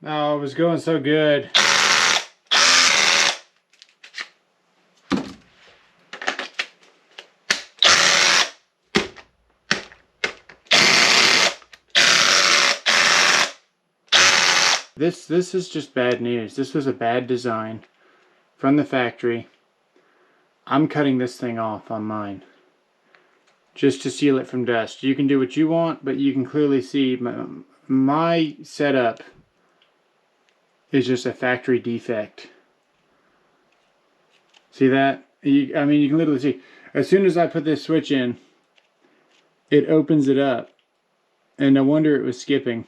Oh, it was going so good. This is just bad news. This was a bad design from the factory. I'm cutting this thing off on mine just to seal it from dust. You can do what you want, but you can clearly see my setup is just a factory defect. See that? I mean, you can literally see. As soon as I put this switch in, it opens it up. And no wonder it was skipping.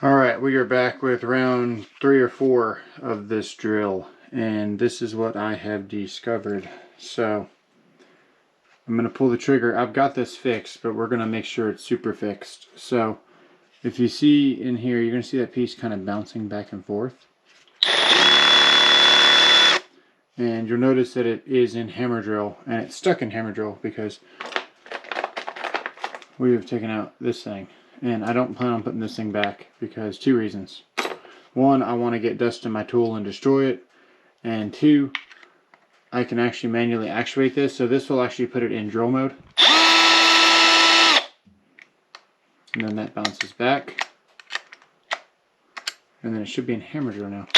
Alright, we are back with round 3 or 4 of this drill. And this is what I have discovered. So, I'm going to pull the trigger. I've got this fixed, but we're going to make sure it's super fixed. So, if you see in here, you're going to see that piece kind of bouncing back and forth. And you'll notice that it is in hammer drill, and it's stuck in hammer drill because we have taken out this thing. And I don't plan on putting this thing back because 2 reasons. 1, I want to get dust in my tool and destroy it. And 2, I can actually manually actuate this, so this will actually put it in drill mode. And then that bounces back. And then it should be in hammer drill now.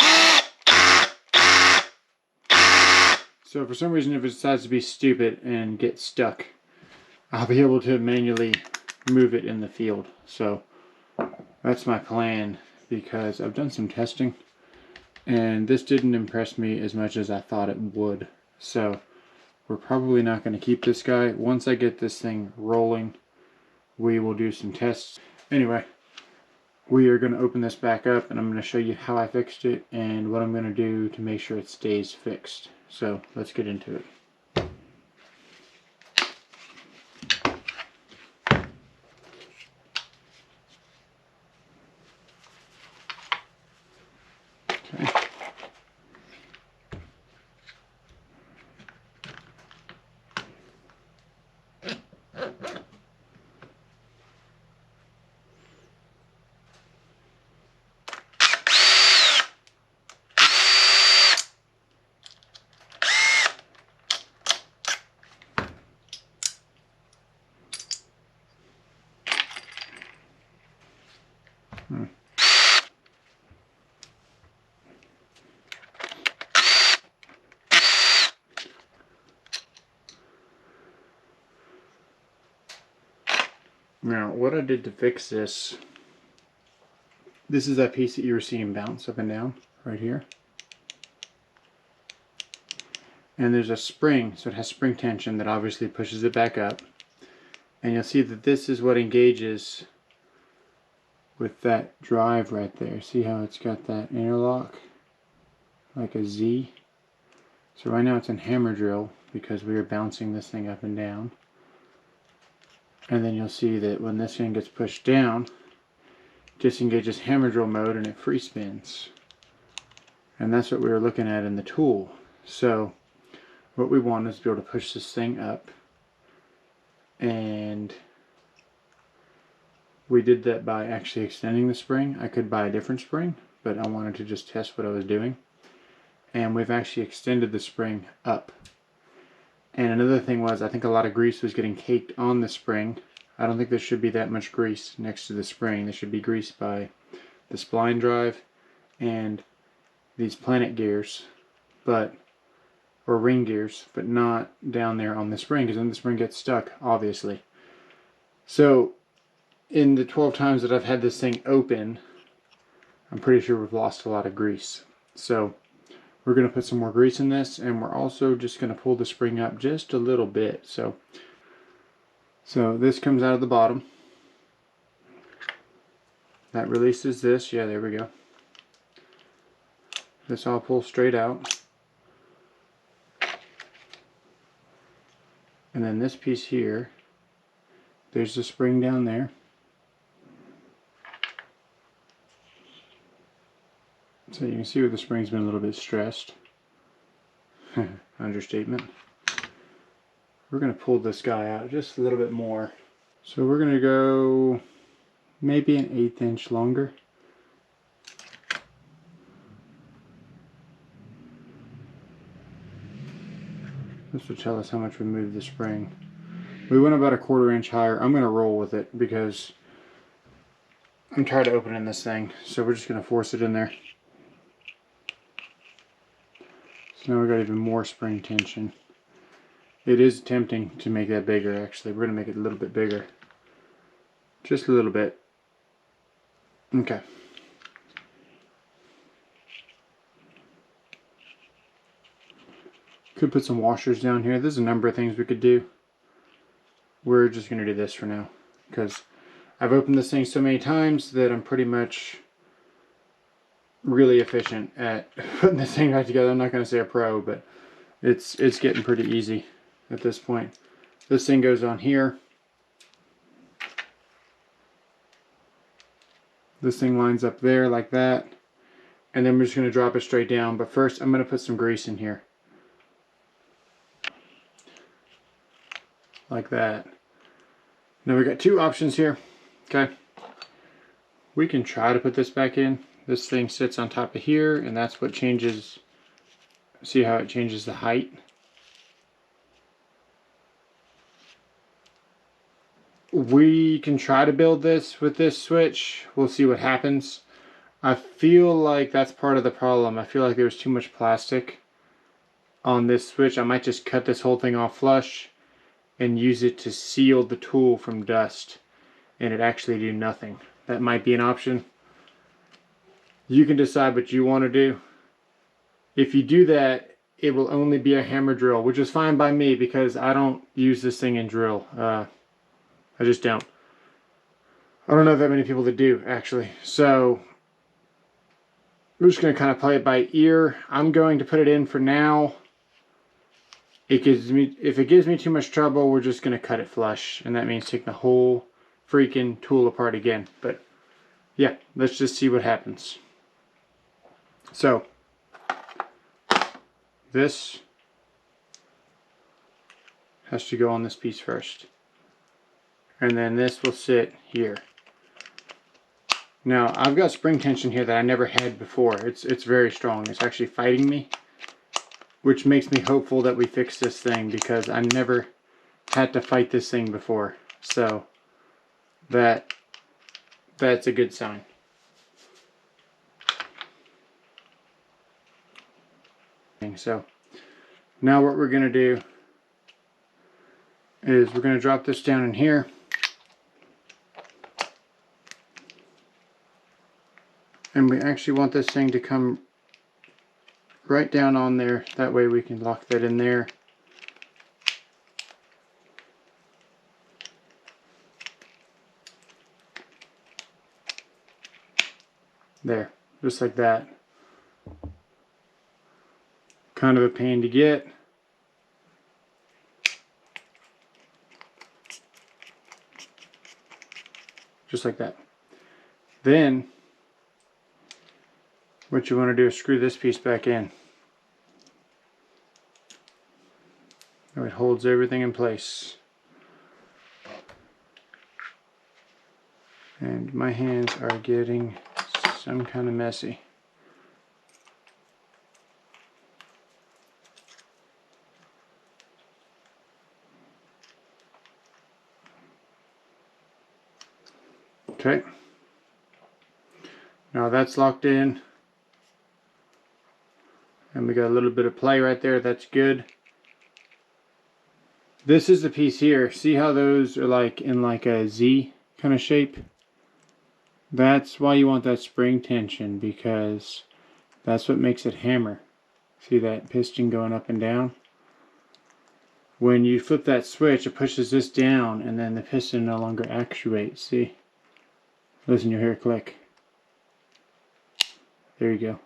So for some reason, if it decides to be stupid and get stuck, I'll be able to manually move it in the field. So that's my plan, because I've done some testing and this didn't impress me as much as I thought it would. So we're probably not going to keep this guy. Once I get this thing rolling, we will do some tests. Anyway, we are going to open this back up and I'm going to show you how I fixed it and what I'm going to do to make sure it stays fixed. So let's get into it. Okay. Now, what I did to fix this is that piece that you were seeing bounce up and down right here. And there's a spring, so it has spring tension that obviously pushes it back up. And you'll see that this is what engages with that drive right there. See how it's got that interlock like a Z? So right now it's in hammer drill because we are bouncing this thing up and down. And then you'll see that when this thing gets pushed down, it disengages hammer drill mode and it free spins. And that's what we were looking at in the tool. So what we want is to be able to push this thing up, and we did that by actually extending the spring. I could buy a different spring, but I wanted to just test what I was doing. And we've actually extended the spring up. And another thing was, I think a lot of grease was getting caked on the spring. I don't think there should be that much grease next to the spring. There should be grease by the spline drive and these planet gears, or ring gears, but not down there on the spring, because then the spring gets stuck, obviously. So in the 12 times that I've had this thing open, I'm pretty sure we've lost a lot of grease. So we're going to put some more grease in this, and we're also just going to pull the spring up just a little bit. So this comes out of the bottom. That releases this. Yeah, there we go. This all pulls straight out. And then this piece here, there's the spring down there. So you can see where the spring's been a little bit stressed. Understatement. We're going to pull this guy out just a little bit more. So we're going to go maybe an 1/8 inch longer. This will tell us how much we moved the spring. We went about a 1/4 inch higher. I'm going to roll with it because I'm tired of opening this thing. So we're just going to force it in there. So now we got even more spring tension. It is tempting to make that bigger actually. We're going to make it a little bit bigger. Just a little bit. Okay. Could put some washers down here. There's a number of things we could do. We're just going to do this for now because I've opened this thing so many times that I'm pretty much really efficient at putting this thing back together. I'm not going to say a pro, but it's getting pretty easy at this point. This thing goes on here. This thing lines up there like that. And then we're just going to drop it straight down. But first I'm going to put some grease in here. Like that. Now we got two options here. Okay. We can try to put this back in. This thing sits on top of here, and that's what changes. See how it changes the height? We can try to build this with this switch. We'll see what happens. I feel like that's part of the problem. I feel like there's too much plastic on this switch. I might just cut this whole thing off flush and use it to seal the tool from dust and it actually do nothing. That might be an option. You can decide what you want to do. If you do that, it will only be a hammer drill, which is fine by me because I don't use this thing in drill. I just don't. I don't know that many people that do, actually. So we're just going to kind of play it by ear. I'm going to put it in for now. If it gives me too much trouble, we're just going to cut it flush. And that means taking the whole freaking tool apart again. But yeah, let's just see what happens. So this has to go on this piece first. And then this will sit here. Now I've got spring tension here that I never had before. It's very strong. It's actually fighting me, which makes me hopeful that we fix this thing because I never had to fight this thing before. So that's a good sign. So now what we're going to do is we're going to drop this down in here. And we actually want this thing to come right down on there. That way we can lock that in there. There, just like that. Kind of a pain to get. Just like that. Then what you want to do is screw this piece back in. So it holds everything in place. And my hands are getting some kind of messy. Okay. Now that's locked in. And we got a little bit of play right there. That's good. This is the piece here. See how those are like in like a Z kind of shape? That's why you want that spring tension, because that's what makes it hammer. See that piston going up and down? When you flip that switch, it pushes this down and then the piston no longer actuates. See? Listen, you'll hear it click. There you go.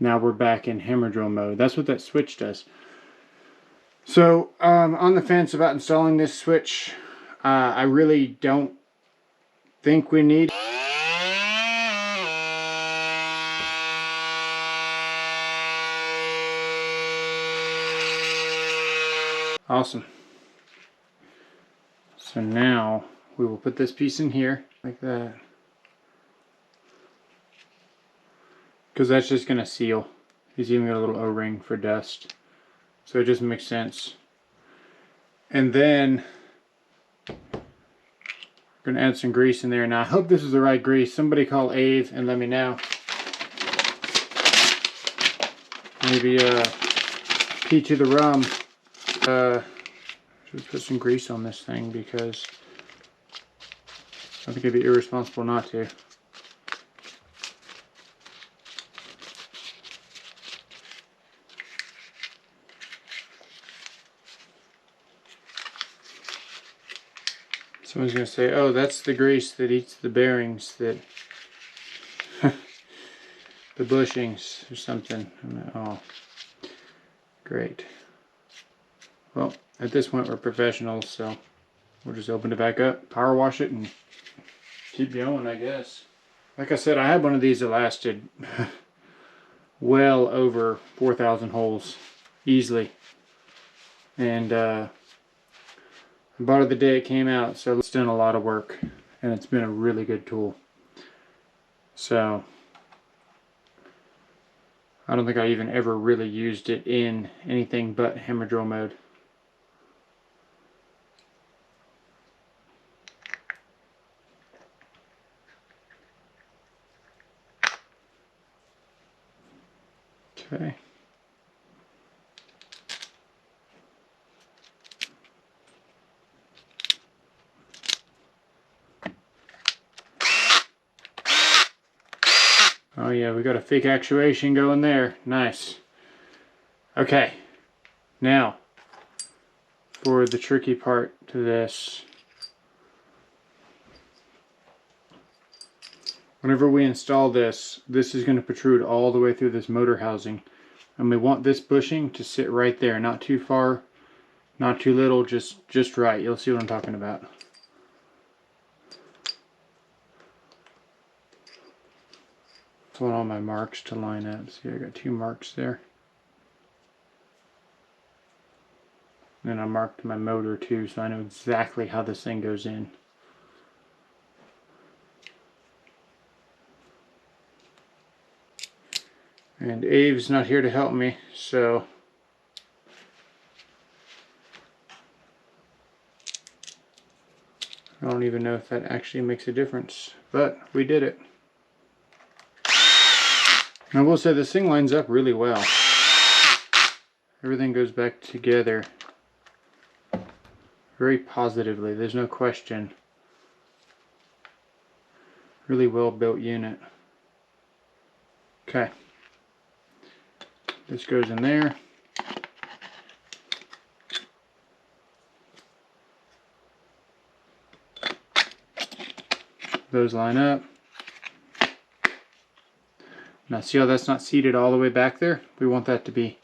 Now we're back in hammer drill mode. That's what that switch does. So, on the fence about installing this switch. I really don't think we need. Awesome. So now we will put this piece in here like that, because that's just going to seal. He's even got a little O-ring for dust, so it just makes sense. And then we're going to add some grease in there. Now I hope this is the right grease. Somebody call Ave and let me know. Maybe Peachy the Rum. Should put some grease on this thing because I think it'd be irresponsible not to. Someone's going to say, oh, that's the grease that eats the bearings, that the bushings or something. Oh, great. Well, at this point we're professionals, so we'll just open it back up, power wash it, and keep going, I guess. Like I said, I had one of these that lasted well over 4,000 holes, easily. And I bought it the day it came out, so it's done a lot of work, and it's been a really good tool. So I don't think I even ever really used it in anything but hammer drill mode. Okay. Oh yeah, we got a fake actuation going there. Nice. Okay, now for the tricky part to this. Whenever we install this, this is going to protrude all the way through this motor housing. And we want this bushing to sit right there, not too far, not too little, just right. You'll see what I'm talking about. I want all my marks to line up. See, I got 2 marks there. And then I marked my motor too, so I know exactly how this thing goes in. And Abe's not here to help me, so I don't even know if that actually makes a difference, but we did it. I will say this thing lines up really well. Everything goes back together very positively, there's no question. Really well built unit. Okay. This goes in there. Those line up. Now see how that's not seated all the way back there? We want that to be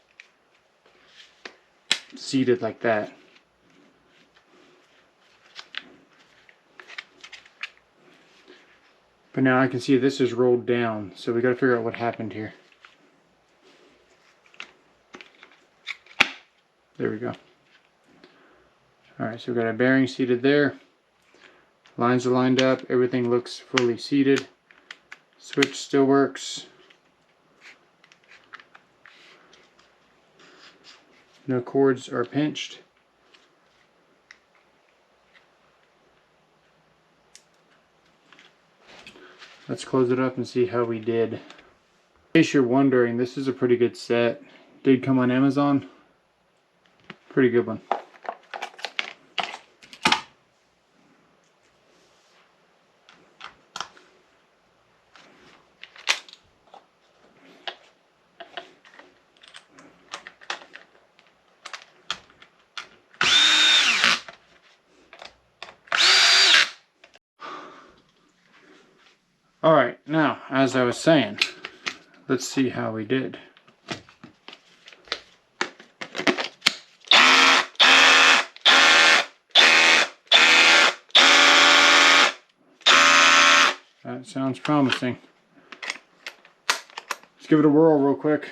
seated like that. But now I can see this is rolled down, so we got to figure out what happened here. There we go. Alright, so we've got our bearing seated there. Lines are lined up, everything looks fully seated. Switch still works. No cords are pinched. Let's close it up and see how we did. In case you're wondering, this is a pretty good set. Did come on Amazon. Pretty good one. Alright, now, as I was saying, let's see how we did. That sounds promising. Let's give it a whirl real quick.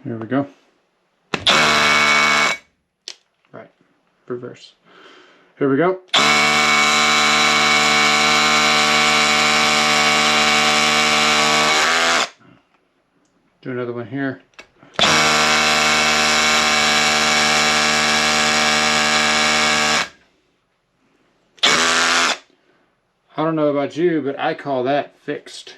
Here we go. Right, reverse. Here we go. Do another one here. I don't know about you, but I call that fixed.